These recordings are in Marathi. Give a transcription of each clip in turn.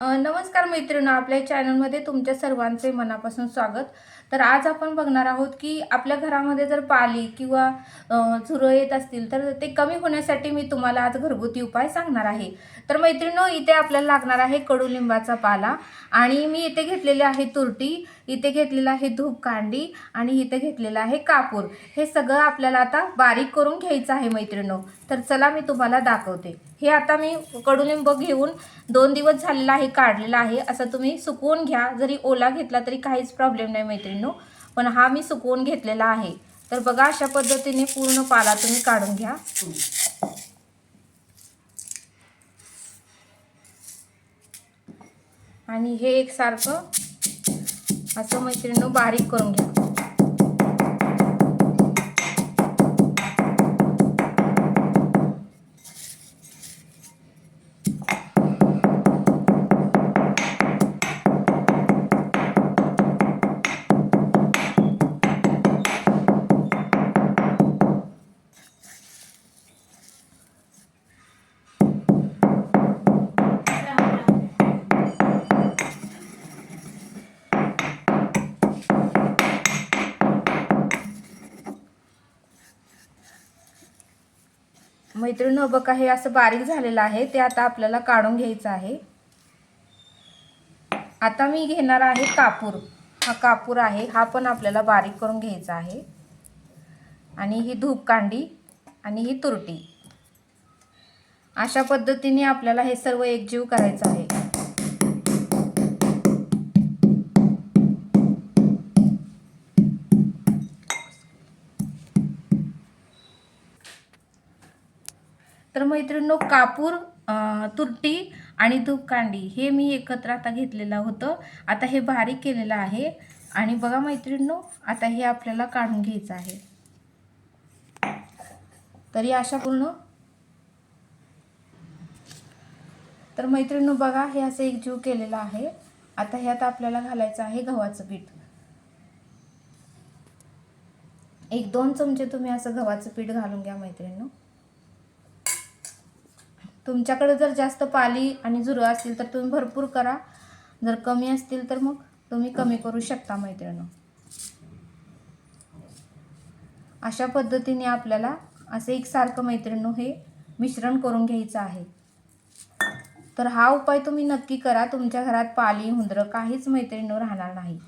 नमस्कार मैत्रिणी, आपल्या चॅनलमध्ये तुमच्या सर्वांचे मनापासून स्वागत. तर आज आपण बघणार आहोत की आपल्या घरामध्ये जर पाली किंवा झुरळ येत असतील तर ते कमी होण्यासाठी मी तुम्हाला आज घरगुती उपाय सांगणार आहे. तर मैत्रिणींनो, इथे आपल्याला लागणार आहे कडुलिंबाचा पाला आणि मी इथे घेतलेले आहे तुरटी, इथे घेतलेला आहे धूपकांडी आणि इथे घेतलेला आहे कापूर. हे सगळं आपल्याला आता बारीक करून घ्यायचं आहे मैत्रिणींनो. तर चला मी तुम्हाला दाखवते. हे आता मी कडुलिंब घेऊन 2 दिवस झालेला आहे, काढलेला आहे. असं तुम्ही सुकवून घ्या, जरी ओला घेतला तरी काहीच प्रॉब्लेम नाही मैत्रिणींनो, पण हा मी सुकवून घेतलेला आहे. तर बघा, अशा पद्धतीने पूर्ण पाला तुम्ही काढून घ्या आणि हे एकसारखं असं मैत्रिणींनो बारीक करून घ्या. मैत्रिणींनो, बघा हे असं बारीक झालेलं आहे, ते आता आपल्याला काढून घ्यायचं आहे. आता मी घेणार आहे कापूर. हा कापूर आहे, हा पण आपल्याला बारीक करून घ्यायचा आहे. आणि ही धूपकांडी आणि ही तुरटी, अशा पद्धतीने आपल्याला हे सर्व एकजीव करायचं आहे. तर मैत्रिणींनो, कापूर, तुरटी आणि धूपकांडी हे मी एकत्र आता घेतलेलं होतं. आता हे बारीक केलेलं आहे आणि बघा मैत्रिणींनो, आता हे आपल्याला काढून घ्यायचं आहे. तरी अशा पूर्ण. तर मैत्रिणींनो बघा, हे असं एकजीव केलेलं आहे. आता ह्यात आपल्याला घालायचं आहे गव्हाचं पीठ. 1-2 चमचे तुम्ही असं गव्हाचं पीठ घालून घ्या मैत्रिणींनो. तुमच्याकडे जर जास्त पाली आणि झुरळ असतील तर तुम्ही भरपूर करा, जर कमी असतील तर मग तुम्ही कमी करू शकता मैत्रिणींनो. अशा पद्धतीने आपल्याला असं एकसारखं मैत्रिणींनो हे मिश्रण करून घ्यायचं आहे. तर हा उपाय तुम्ही नक्की करा, तुमच्या घरात पाली हुंदर काहीच मैत्रिणींनो राहणार नाही.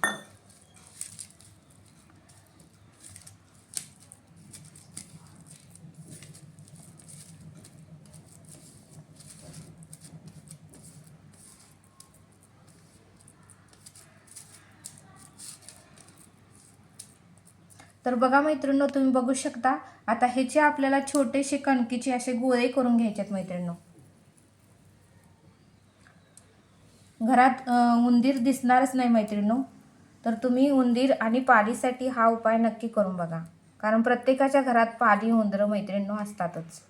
तर बघा मैत्रिणींनो, तुम्ही बघू शकता. आता ह्याचे आपल्याला छोटेसे कणकीचे असे गोळे करून घ्यायचेत मैत्रिणींनो. घरात उंदीर दिसणारच नाही मैत्रिणींनो, तर तुम्ही उंदीर आणि पालीसाठी हा उपाय नक्की करून बघा, कारण प्रत्येकाच्या घरात पाली उंदर मैत्रिणींनो असतातच.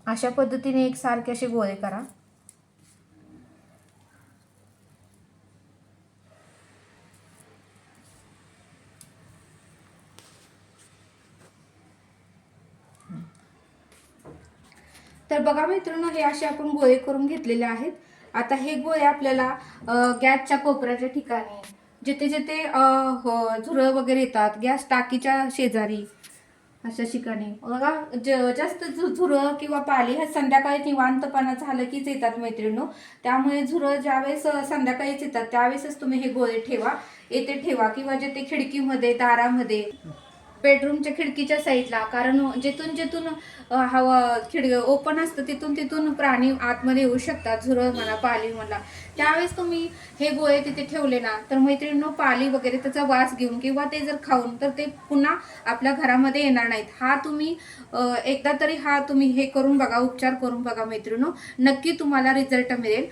अशा पद्धतीने एकसारखे असे गोळे करा. तर बघा मित्रांनो, हे असे आपण गोळे करून घेतलेले आहेत. आता हे गोळे आपल्याला गॅसच्या कोपऱ्याच्या ठिकाणी, जिथे जिथे झुरळ वगैरे येतात, गॅस टाकीच्या शेजारी अशा ठिकाणी बघा, जास्त झुरळ किंवा पाली ह्या संध्याकाळी निवांतपणा झालं कीच येतात मैत्रिणींनो. त्यामुळे झुरळ ज्यावेळेस संध्याकाळीच येतात त्यावेळेसच तुम्ही हे गोळे ठेवा, येथे ठेवा, किंवा जिथे खिडकीमध्ये, दारामध्ये, बेडरूमच्या खिडकीच्या साईडला, कारण जिथून जिथून हवा ओपन असतं तिथून तिथून प्राणी आतमध्ये येऊ शकतात, झुरळ म्हणा, पाली म्हणा. त्यावेळेस तुम्ही हे गोळे तिथे ठेवले ना तर मैत्रिणींनो, पाली वगैरे त्याचा वास घेऊन किंवा ते जर खाऊन तर ते पुन्हा आपल्या घरामध्ये येणार नाहीत. हा तुम्ही एकदा तरी हा तुम्ही हे करून बघा, उपचार करून बघा मैत्रिणींनो, नक्की तुम्हाला रिझल्ट मिळेल.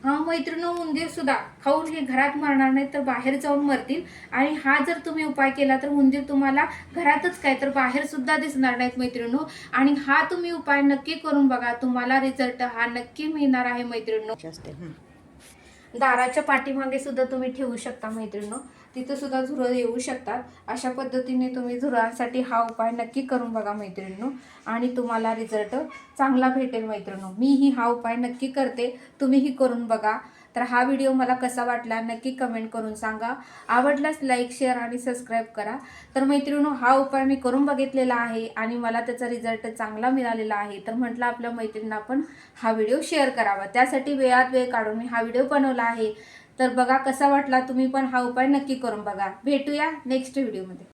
हा मैत्रिणींनो, उंदीर सुद्धा खाऊन हे घरात मरणार नाही तर बाहेर जाऊन मरतील. आणि हा जर तुम्ही उपाय केला तर उंदीर तुम्हाला घरातच काय तर बाहेर सुद्धा दिसणार नाहीत मैत्रिणींनो. आणि हा तुम्ही उपाय नक्की करून बघा, तुम्हाला रिझल्ट हा नक्की मिळणार आहे मैत्रिणींनो. दाराच्या पाठीमागे सुद्धा तुम्ही ठेवू शकता मैत्रिणींनो. तिथं सुद्धा झुरळ येऊ शकतात. अशा पद्धतीने तुम्ही झुरळांसाठी हा उपाय नक्की करून बघा मैत्रिणींनो, आणि तुम्हाला रिझल्ट चांगला भेटेल मैत्रिणींनो. मीही हा उपाय नक्की करते, तुम्हीही करून बघा. तर हा व्हिडिओ मला कसा वाटला नक्की कमेंट करून सांगा. आवडल्यास लाईक, शेअर आणि सबस्क्राईब करा. तर मैत्रिणींनो, हा उपाय मी करून बघितलेला आहे आणि मला त्याचा रिझल्ट चांगला मिळालेला आहे. तर म्हटलं आपल्या मैत्रिणींना पण हा व्हिडिओ शेअर करावा, त्यासाठी वेळात वेळ काढून मी हा व्हिडिओ बनवला आहे. तर बघा कसा वाटला, तुम्ही पण हा उपाय नक्की करून बघा. भेटूया नेक्स्ट व्हिडिओमध्ये.